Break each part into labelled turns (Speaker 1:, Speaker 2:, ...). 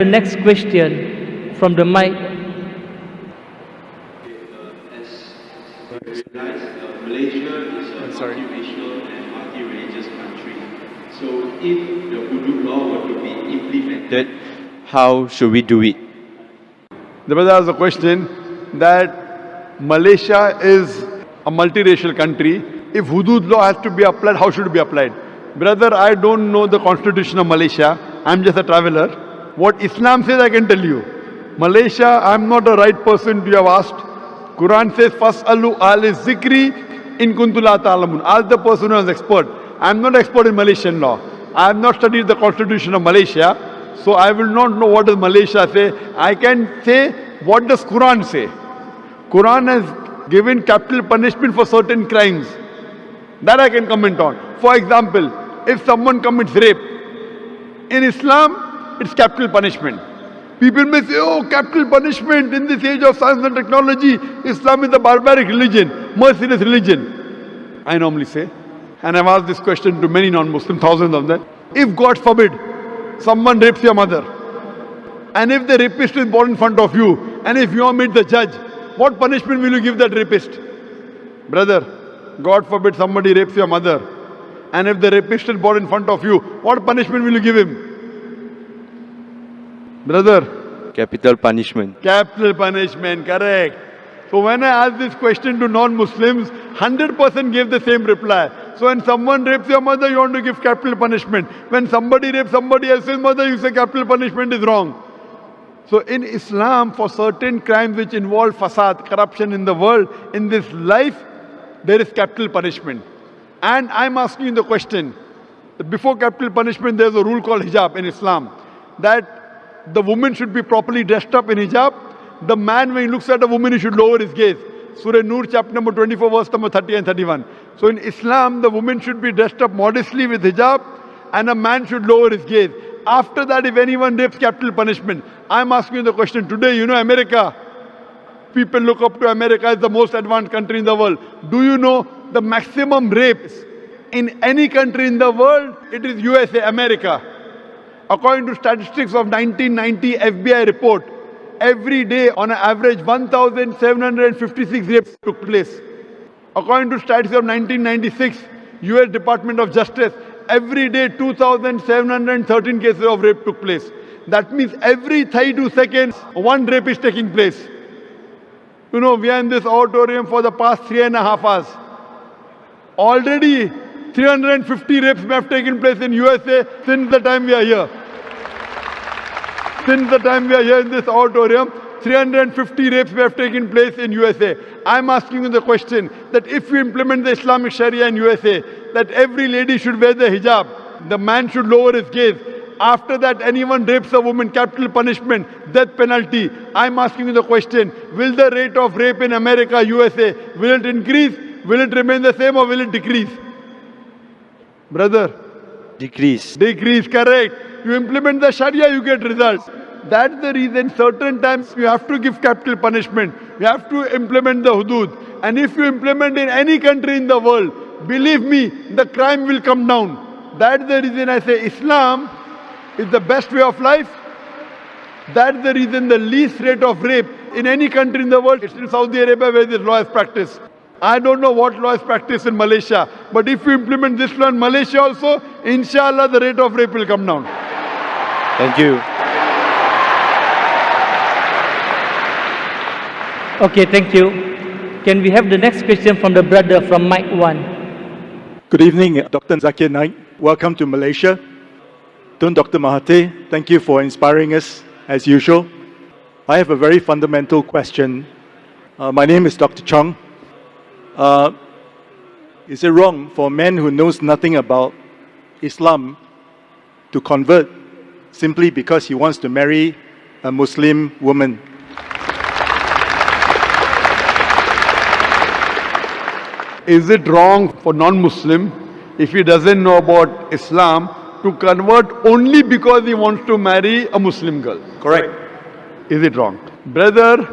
Speaker 1: The next question from the mic.
Speaker 2: As Malaysia is a multiracial and multi-religious country. So if the hudud law were to be implemented, how should we do it?
Speaker 3: The brother asked a question that Malaysia is a multiracial country. If hudud law has to be applied, how should it be applied? Brother, I don't know the constitution of Malaysia. I'm just a traveler. What Islam says, I can tell you. Malaysia, I'm not the right person to have asked. Quran says, Fas'alu ahli zikri in kuntum la ta'lamun. Ask the person who is expert. I'm not expert in Malaysian law. I have not studied the constitution of Malaysia. So I will not know what does Malaysia say. I can say, what does Quran say? Quran has given capital punishment for certain crimes. That I can comment on. For example, if someone commits rape, in Islam, it's capital punishment. People may say, oh, capital punishment in this age of science and technology, Islam is a barbaric religion, merciless religion. I normally say, and I've asked this question to many non-Muslims, thousands of them. If God forbid, someone rapes your mother, and if the rapist is born in front of you, and if you are made the judge, what punishment will you give that rapist? Brother, God forbid somebody rapes your mother, and if the rapist is born in front of you, what punishment will you give him? Brother?
Speaker 2: Capital punishment.
Speaker 3: Capital punishment, correct. So when I ask this question to non-Muslims, 100% gave the same reply. So when someone rapes your mother, you want to give capital punishment. When somebody rapes somebody else's mother, you say capital punishment is wrong. So in Islam, for certain crimes which involve fasad, corruption in the world, in this life, there is capital punishment. And I'm asking you the question, that before capital punishment, there's a rule called hijab in Islam, that the woman should be properly dressed up in hijab. The man, when he looks at a woman, he should lower his gaze. Surah Nur, chapter number 24, verse number 30 and 31. So in Islam, the woman should be dressed up modestly with hijab, and a man should lower his gaze. After that, if anyone rapes, capital punishment. I'm asking you the question today, you know America. People look up to America as the most advanced country in the world. Do you know the maximum rapes in any country in the world? It is USA, America. According to statistics of 1990 FBI report, every day on an average 1,756 rapes took place. According to statistics of 1996, US Department of Justice, every day 2,713 cases of rape took place. That means every 32 seconds, one rape is taking place. You know, we are in this auditorium for the past 3.5 hours. Already 350 rapes may have taken place in USA since the time we are here. Since the time we are here in this auditorium, 350 rapes may have taken place in USA. I'm asking you the question that if you implement the Islamic Sharia in USA, that every lady should wear the hijab, the man should lower his gaze. After that, anyone rapes a woman, capital punishment, death penalty. I'm asking you the question, will the rate of rape in America, USA, will it increase? Will it remain the same or will it decrease? Brother?
Speaker 2: Decrease.
Speaker 3: Decrease, correct. You implement the Sharia, you get results. That's the reason certain times you have to give capital punishment. You have to implement the hudud. And if you implement in any country in the world, believe me, the crime will come down. That's the reason I say Islam is the best way of life. That's the reason the least rate of rape in any country in the world is in Saudi Arabia, where this law is practiced. I don't know what law is practiced in Malaysia, but if you implement this law in Malaysia also, inshallah the rate of rape will come down.
Speaker 2: Thank you.
Speaker 1: Okay, thank you. Can we have the next question from the brother from mic 1?
Speaker 4: Good evening, Dr. Zakir Naik. Welcome to Malaysia. Tun Dr. Mahathir, thank you for inspiring us as usual. I have a very fundamental question. My name is Dr. Chong. Is it wrong for a man who knows nothing about Islam to convert simply because he wants to marry a Muslim woman?
Speaker 3: Is it wrong for non-Muslim, if he doesn't know about Islam, to convert only because he wants to marry a Muslim girl?
Speaker 4: Correct.
Speaker 3: Is it wrong? Brother,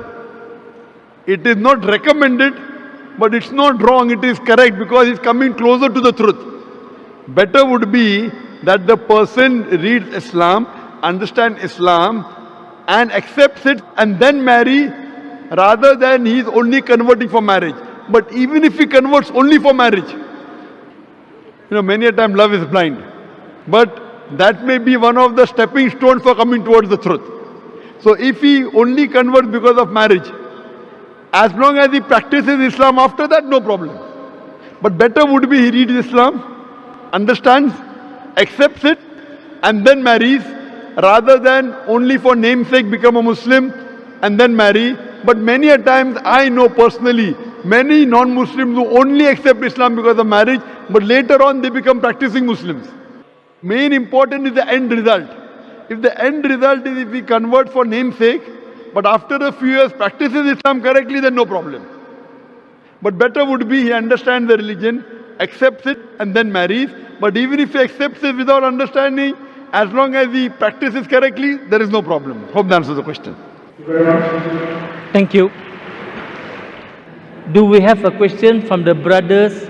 Speaker 3: it is not recommended, but it's not wrong, it is correct because he's coming closer to the truth. Better would be that the person reads Islam, understands Islam, and accepts it and then marry, rather than he is only converting for marriage. But even if he converts only for marriage, many a time love is blind. But that may be one of the stepping stones for coming towards the truth. So if he only converts because of marriage, as long as he practices Islam after that, no problem. But better would be he reads Islam, understands, accepts it, and then marries, rather than only for namesake become a Muslim and then marry. But many a times I know personally many non-Muslims who only accept Islam because of marriage, but later on they become practicing Muslims. Main important is the end result. If the end result is if he converts for namesake, but after a few years practices Islam correctly, then no problem. But better would be he understands the religion, accepts it and then marries. But even if he accepts it without understanding, as long as he practices correctly, there is no problem. Hope that answers the question.
Speaker 1: Thank you. Do we have a question from the brothers